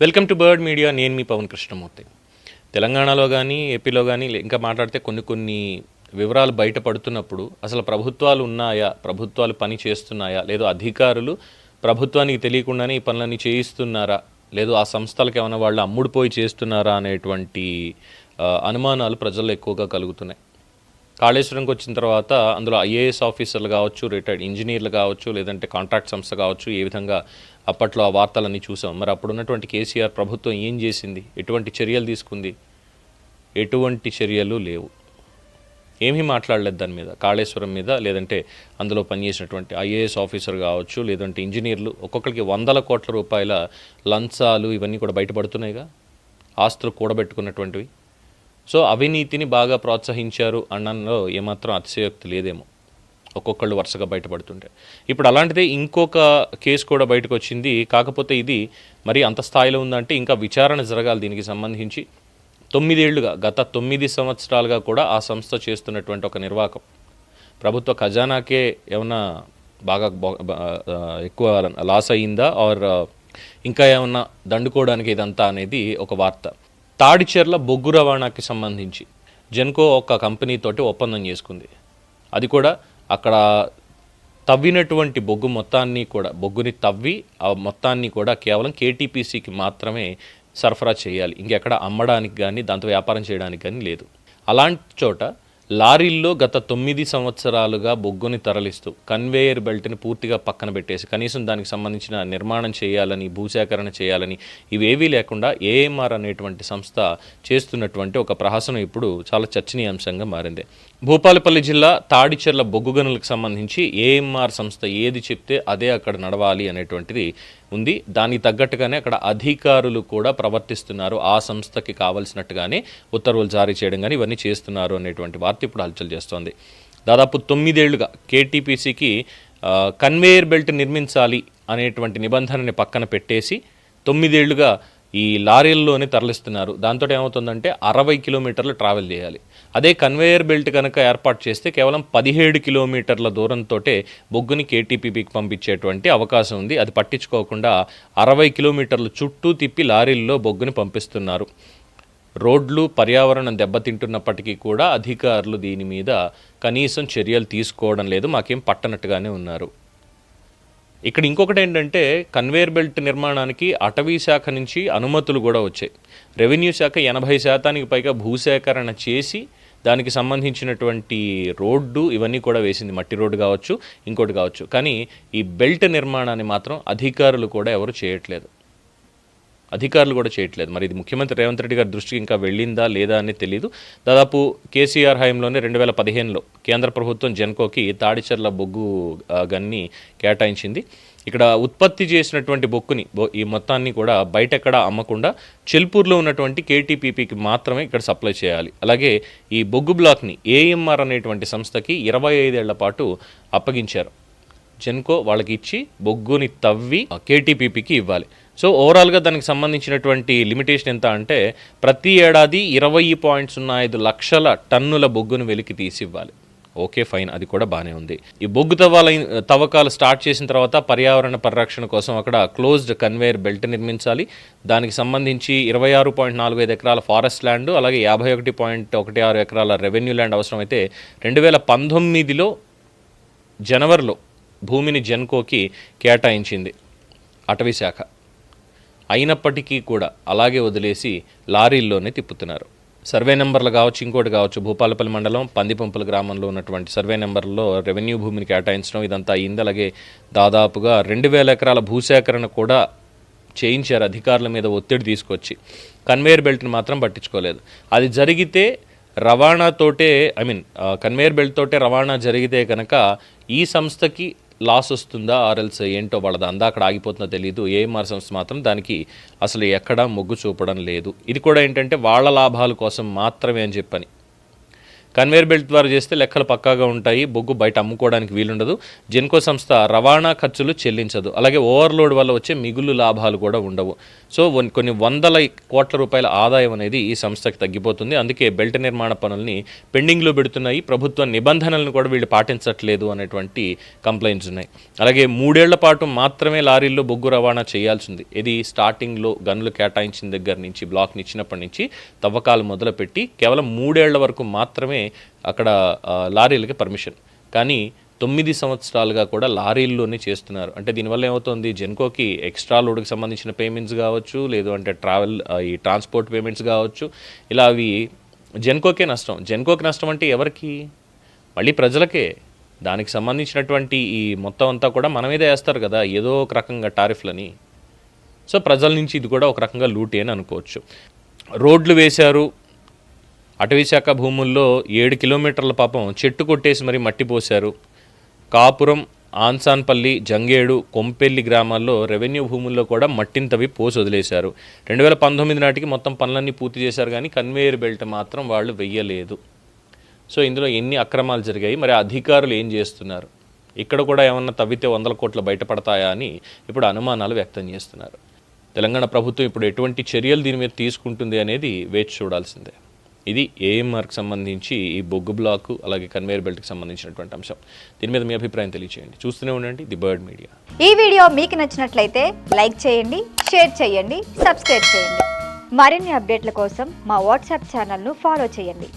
Welcome to bird media. నేను మీ పవన్ కృష్ణమూర్తి. తెలంగాణలో కానీ ఏపీలో కానీ ఇంకా మాట్లాడితే కొన్ని వివరాలు బయటపడుతున్నప్పుడు అసలు ప్రభుత్వాలు ఉన్నాయా, ప్రభుత్వాలు పని చేస్తున్నాయా, లేదు అధికారులు ప్రభుత్వానికి తెలియకుండానే ఈ పనులన్నీ చేయిస్తున్నారా, లేదు ఆ సంస్థలకు ఏమైనా వాళ్ళు అమ్ముడుపోయి చేస్తున్నారా అనేటువంటి అనుమానాలు ప్రజల్లో ఎక్కువగా కలుగుతున్నాయి. కాళేశ్వరంకి వచ్చిన తర్వాత అందులో ఐఏఎస్ ఆఫీసర్లు కావచ్చు, రిటైర్డ్ ఇంజనీర్లు కావచ్చు, లేదంటే కాంట్రాక్ట్ సంస్థ కావచ్చు, ఏ విధంగా అప్పట్లో ఆ వార్తలన్నీ చూసాం. మరి అప్పుడున్నటువంటి కేసీఆర్ ప్రభుత్వం ఏం చేసింది, ఎటువంటి చర్యలు తీసుకుంది? ఎటువంటి చర్యలు లేవు, ఏమీ మాట్లాడలేదు దాని మీద, కాళేశ్వరం మీద. లేదంటే అందులో పనిచేసినటువంటి ఐఏఎస్ ఆఫీసర్ కావచ్చు, లేదంటే ఇంజనీర్లు ఒక్కొక్కరికి 100 కోట్ల రూపాయల లంచాలు ఇవన్నీ కూడా బయటపడుతున్నాయిగా, ఆస్తులు కూడబెట్టుకున్నటువంటివి. సో అవినీతిని బాగా ప్రోత్సహించారు అనడంలో ఏమాత్రం అతిశయోక్తి లేదేమో, ఒక్కొక్కళ్ళు వరుసగా బయటపడుతుంటే. ఇప్పుడు అలాంటిదే ఇంకొక కేసు కూడా బయటకు వచ్చింది. కాకపోతే ఇది మరి అంత స్థాయిలో ఉందంటే ఇంకా విచారణ జరగాలి దీనికి సంబంధించి. 9 ఏళ్లుగా, గత 9 సంవత్సరాలుగా కూడా ఆ సంస్థ చేస్తున్నటువంటి ఒక నిర్వాహకం ప్రభుత్వ ఖజానాకే ఏమన్నా బాగా ఎక్కువ లాస్ అయ్యిందా, ఆర్ ఇంకా ఏమన్నా దండుకోవడానికి ఇదంతా అనేది ఒక వార్త. తాడిచెర్ల బొగ్గు రవాణాకి సంబంధించి జెన్కో ఒక కంపెనీతోటి ఒప్పందం చేసుకుంది. అది కూడా అక్కడ తవ్వినటువంటి బొగ్గుని తవ్వి ఆ మొత్తాన్ని కూడా కేవలం కేటీపీసీకి మాత్రమే సరఫరా చేయాలి, ఇంకెక్కడ అమ్మడానికి కానీ దాంతో వ్యాపారం చేయడానికి కానీ లేదు. అలాంటి చోట లారీల్లో గత 9 సంవత్సరాలుగా బొగ్గుని తరలిస్తూ కన్వేయర్ బెల్ట్ని పూర్తిగా పక్కన పెట్టేసి కనీసం దానికి సంబంధించిన నిర్మాణం చేయాలని, భూసేకరణ చేయాలని ఇవేవీ లేకుండా ఏఎంఆర్ అనేటువంటి సంస్థ చేస్తున్నటువంటి ఒక ప్రహసనం ఇప్పుడు చాలా చర్చనీయాంశంగా మారింది. భూపాలపల్లి జిల్లా తాడిచెర్ల బొగ్గు గనులకు సంబంధించి ఏఎంఆర్ సంస్థ ఏది చెప్తే అదే అక్కడ నడవాలి అనేటువంటిది ఉంది. దానికి తగ్గట్టుగానే అక్కడ అధికారులు కూడా ప్రవర్తిస్తున్నారు, ఆ సంస్థకి కావలసినట్టుగానే ఉత్తర్వులు జారీ చేయడం కానీ ఇవన్నీ చేస్తున్నారు అనేటువంటి వార్త ఇప్పుడు హల్చల్ చేస్తోంది. దాదాపు 9 ఏళ్లుగా కేటీపీసీకి కన్వేయర్ బెల్ట్ నిర్మించాలి అనేటువంటి నిబంధనని పక్కన పెట్టేసి 9 ఏళ్లుగా ఈ లారీల్లోనే తరలిస్తున్నారు. దాంతో ఏమవుతుందంటే 60 కిలోమీటర్లు ట్రావెల్ చేయాలి. అదే కన్వేయర్ బెల్ట్ కనుక ఏర్పాటు చేస్తే కేవలం 17 కిలోమీటర్ల దూరంతో బొగ్గుని కేటీపీకి పంపించేటువంటి అవకాశం ఉంది. అది పట్టించుకోకుండా 60 కిలోమీటర్లు చుట్టూ తిప్పి లారీల్లో బొగ్గుని పంపిస్తున్నారు. రోడ్లు, పర్యావరణం దెబ్బతింటున్నప్పటికీ కూడా అధికారులు దీని మీద కనీసం చర్యలు తీసుకోవడం లేదు, మాకేం పట్టనట్టుగానే ఉన్నారు. ఇక్కడ ఇంకొకటి ఏంటంటే కన్వేయర్ బెల్ట్ నిర్మాణానికి అటవీ శాఖ నుంచి అనుమతులు కూడా వచ్చాయి. రెవెన్యూ శాఖ 80% పైగా భూసేకరణ చేసి దానికి సంబంధించినటువంటి రోడ్డు ఇవన్నీ కూడా వేసింది, మట్టి రోడ్డు కావచ్చు, ఇంకోటి కావచ్చు. కానీ ఈ బెల్ట్ నిర్మాణాన్ని మాత్రం అధికారులు కూడా ఎవరు చేయట్లేదు. మరి ఇది ముఖ్యమంత్రి రేవంత్ రెడ్డి గారి దృష్టికి ఇంకా వెళ్ళిందా లేదా అనేది తెలియదు. దాదాపు కేసీఆర్ హయాంలోనే 2015లో కేంద్ర ప్రభుత్వం జెన్కోకి తాడిచెర్ల బొగ్గు గన్ని కేటాయించింది. ఇక్కడ ఉత్పత్తి చేసినటువంటి బొగ్గుని ఈ మొత్తాన్ని కూడా బయట ఎక్కడ అమ్మకుండా చెల్పూర్లో ఉన్నటువంటి కేటీపీపీకి మాత్రమే ఇక్కడ సప్లై చేయాలి. అలాగే ఈ బొగ్గు బ్లాక్ని ఏఎంఆర్ అనేటువంటి సంస్థకి 25 ఏళ్ల పాటు అప్పగించారు. జెన్కో వాళ్ళకి ఇచ్చి బొగ్గుని తవ్వి కేటీపీపీకి ఇవ్వాలి. సో ఓవరాల్గా దానికి సంబంధించినటువంటి లిమిటేషన్ ఎంత అంటే ప్రతి ఏడాది 20.05 లక్షల టన్నుల బొగ్గును వెలికి తీసి ఇవ్వాలి. ఓకే, ఫైన్, అది కూడా బాగానే ఉంది. ఈ బొగ్గు తవ్వకాలు స్టార్ట్ చేసిన తర్వాత పర్యావరణ పరిరక్షణ కోసం అక్కడ క్లోజ్డ్ కన్వేయర్ బెల్ట్ నిర్మించాలి. దానికి సంబంధించి 26.45 ఎకరాల ఫారెస్ట్ ల్యాండ్, అలాగే 51.16 ఎకరాల రెవెన్యూ ల్యాండ్ అవసరమైతే 2019లో జనవరిలో భూమిని జెన్కోకి కేటాయించింది అటవీ శాఖ. అయినప్పటికీ కూడా అలాగే వదిలేసి లారీల్లోనే తిప్పుతున్నారు. సర్వే నెంబర్లు కావచ్చు, ఇంకోటి కావచ్చు, భూపాలపల్లి మండలం పందిపంపుల గ్రామంలో ఉన్నటువంటి సర్వే నెంబర్లో రెవెన్యూ భూమిని కేటాయించడం ఇదంతా అయింది. అలాగే దాదాపుగా 2000 ఎకరాల భూసేకరణ కూడా చేయించారు అధికారుల మీద ఒత్తిడి తీసుకొచ్చి. కన్వేయర్ బెల్ట్ని మాత్రం పట్టించుకోలేదు. అది జరిగితే రవాణాతోటే కన్వేయర్ బెల్ట్ తోటే రవాణా జరిగితే కనుక ఈ సంస్థకి లాస్ వస్తుందా, ఆర్ఎల్స్ ఏంటో వాళ్ళది అందా అక్కడ ఆగిపోతుందో తెలియదు. ఏఎంఆర్ సంస్థ మాత్రం దానికి అసలు ఎక్కడా మొగ్గు చూపడం లేదు. ఇది కూడా ఏంటంటే వాళ్ళ లాభాల కోసం మాత్రమే అని చెప్పని కన్వేర్ బెల్ట్ ద్వారా చేస్తే లెక్కలు పక్కాగా ఉంటాయి, బొగ్గు బయట అమ్ముకోవడానికి వీలుండదు, జెన్కో సంస్థ రవాణా ఖర్చులు చెల్లించదు, అలాగే ఓవర్లోడ్ వల్ల వచ్చే మిగులు లాభాలు కూడా ఉండవు. సో కొన్ని వందల కోట్ల రూపాయల ఆదాయం అనేది ఈ సంస్థకి తగ్గిపోతుంది. అందుకే బెల్ట్ నిర్మాణ పనుల్ని పెండింగ్లో పెడుతున్నాయి, ప్రభుత్వ నిబంధనలను కూడా వీళ్ళు పాటించట్లేదు అనేటువంటి కంప్లైంట్స్ ఉన్నాయి. అలాగే 3 ఏళ్ల పాటు మాత్రమే లారీల్లో బొగ్గు రవాణా చేయాల్సింది. ఇది స్టార్టింగ్లో గనులు కేటాయించిన దగ్గర నుంచి, బ్లాక్ని ఇచ్చినప్పటి నుంచి తవ్వకాలు మొదలుపెట్టి కేవలం 3 ఏళ్ల వరకు మాత్రమే అక్కడ లారీలకి పర్మిషన్. కానీ 9 సంవత్సరాలుగా కూడా లారీల్లోనే చేస్తున్నారు. అంటే దీనివల్ల ఏమవుతుంది, జెన్కోకి ఎక్స్ట్రా లోడ్కి సంబంధించిన పేమెంట్స్ కావచ్చు, లేదు అంటే ఈ ట్రాన్స్పోర్ట్ పేమెంట్స్ కావచ్చు, ఇలా అవి జెన్కోకే నష్టం. జెన్కోకి నష్టం అంటే ఎవరికి? మళ్ళీ ప్రజలకే. దానికి సంబంధించినటువంటి ఈ మొత్తం అంతా కూడా మన మీదే వేస్తారు కదా ఏదో ఒక రకంగా టారిఫ్లని. సో ప్రజల నుంచి ఇది కూడా ఒక రకంగా లూటీ అని అనుకోవచ్చు. రోడ్లు వేశారు, అటవీశాఖ భూముల్లో 7 కిలోమీటర్ల పాపం చెట్టు కొట్టేసి మరి మట్టి పోశారు. కాపురం, ఆన్సాన్పల్లి, జంగేడు, కొంపెల్లి గ్రామాల్లో రెవెన్యూ భూముల్లో కూడా మట్టిని తవ్వి పోసి వదిలేశారు. 2019 నాటికి మొత్తం పనులన్నీ పూర్తి చేశారు, కానీ కన్వేయర్ బెల్ట్ మాత్రం వాళ్ళు వెయ్యలేదు. సో ఇందులో ఎన్ని అక్రమాలు జరిగాయి, మరి అధికారులు ఏం చేస్తున్నారు, ఇక్కడ కూడా ఏమన్నా తవ్వితే 100 కోట్లు బయటపడతాయా అని ఇప్పుడు అనుమానాలు వ్యక్తం చేస్తున్నారు. తెలంగాణ ప్రభుత్వం ఇప్పుడు ఎటువంటి చర్యలు దీని మీద తీసుకుంటుంది అనేది వేచి చూడాల్సిందే. ఇది ఏఎంఆర్కి సంబంధించి ఈ బొగ్గు బ్లాకు అలాగే కన్వేయర్ బెల్ట్కి సంబంధించినటువంటి అంశం. దీని మీద మీ అభిప్రాయం తెలియచేయండి. చూస్తూనే ఉండండి ది బర్డ్ మీడియా. ఈ వీడియో మీకు నచ్చినట్లయితే లైక్ చేయండి, షేర్ చేయండి, సబ్స్క్రైబ్ చేయండి. మరిన్ని అప్డేట్ల కోసం మా వాట్సాప్ ఛానల్ను ఫాలో చేయండి.